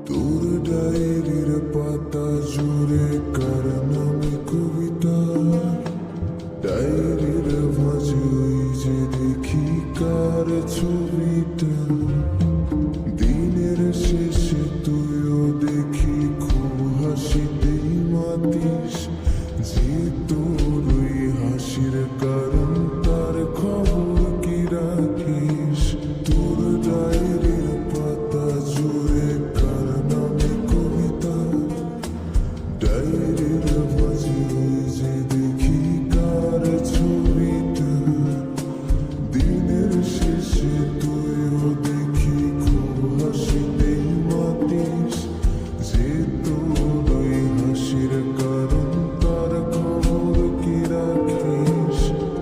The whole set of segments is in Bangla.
তোর ডায়েরির পাতা জুড়ে কার নামে কবিতা, ডায়েরির মাঝে ওই যে দেখি কার ছবিটা। দিনের শেষে তুইও দেখি খুব হাসিতেই মাতিস, যে তোর ওই হাসির কারণ তার খবর কি রাখিস। তোর ডায়েরির পাতা জুড়ে কার নামে কবিতা, ডায়েরির মাঝে ওই যে দেখি কার ছবিটা। দিনের শেষে তুইও দেখি খুব হাসিতেই মাতিস, যে তোর ওই হাসির কারণ তার খবর কি রাখিস।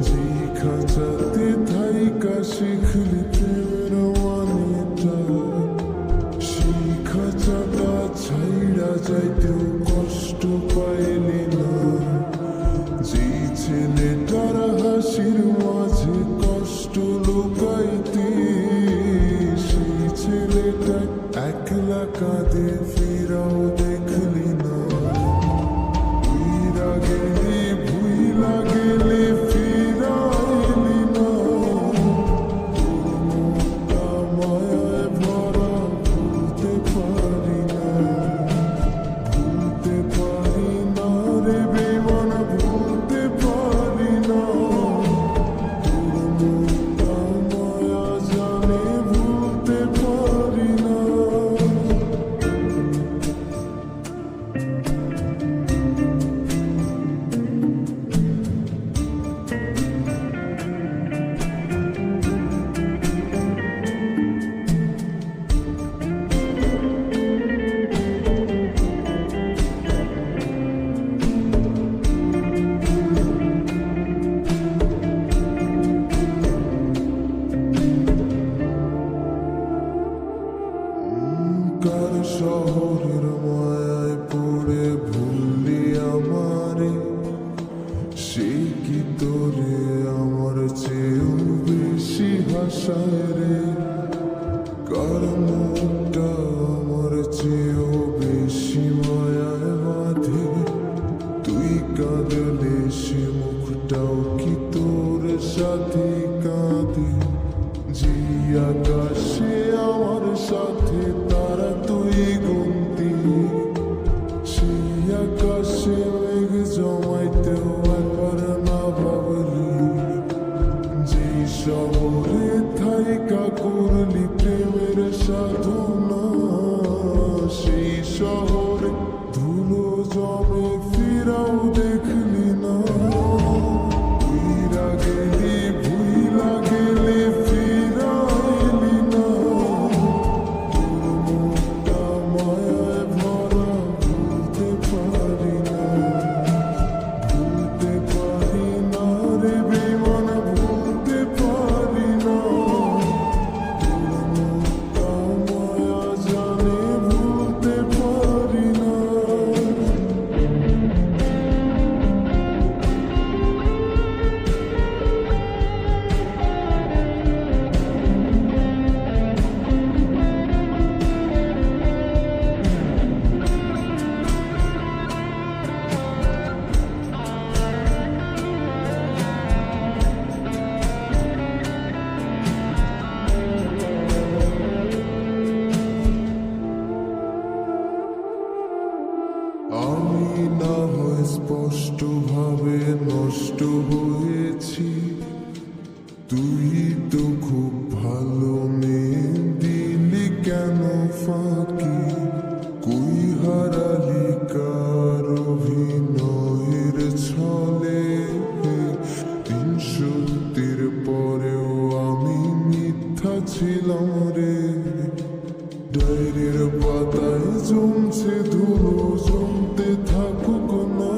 যে খাঁচাতে থাইকা শিখলি প্রেমের মানেটা, সেই খাঁচাটা ছাইড়া যাইতেও কষ্ট পাইলি না। যেই ছেলেটার হাসির মাঝে কষ্ট লুকাইতি, সেই ছেলেটা একলা কাঁদে ফিরাও দেখলি না। উইরা গেলি ভুইলা গেলি ফিরাইলি না। তোর মুখটা মায়ায় ভরা ভুলতে পারি না, ভুলতে পারি না রে বেমান, ভুলতে পারি না। তোর মুখটা মায়া জানে ভুলতে পারি না। কার শহরের মায়ায় পড়ে ভুললি আমারে, সে কি তোরে আমার চেয়েও বেশি হাসায় রে। কার মুখটা আমার চেয়েও বেশি মায়ায় বাঁধে, তুই কাঁদলে সে মুখটাও কি তোর সাথে কাঁদে। যে আকাশে আমার সাথে তারা তুই গুনতি, সেই আকাশে মেঘ জমাইতেও একবার না ভাবলি। যে শহরে থাইকা করলি প্রেমের সাধনা, সেই শহরে ধুলো জমে ফিরাও দেখলি না। উইরা গেলি ভুইলা গেলি ফিরাইলি না। তোর মুখটা মায়ায় ভরা ভুলতে পারি না, ভুলতে পারি না রে বেমান, ভুলতে পারি না। তোর মুখটা মায়া জানে ভুলতে পারি না। আমি না হয় স্পষ্ট ভাবে নষ্ট হয়েছি, তুই তো খুব ভালো মেয়ে, দিলি কেন ফাঁকি। কই হারালি কার অভিনয়ের ছলে, দিন সত্যির পরেও আমি মিথ্যা ছিলাম রে। ডায়েরির পাতায় জমছে ধুলো, জমতে থাকুক না।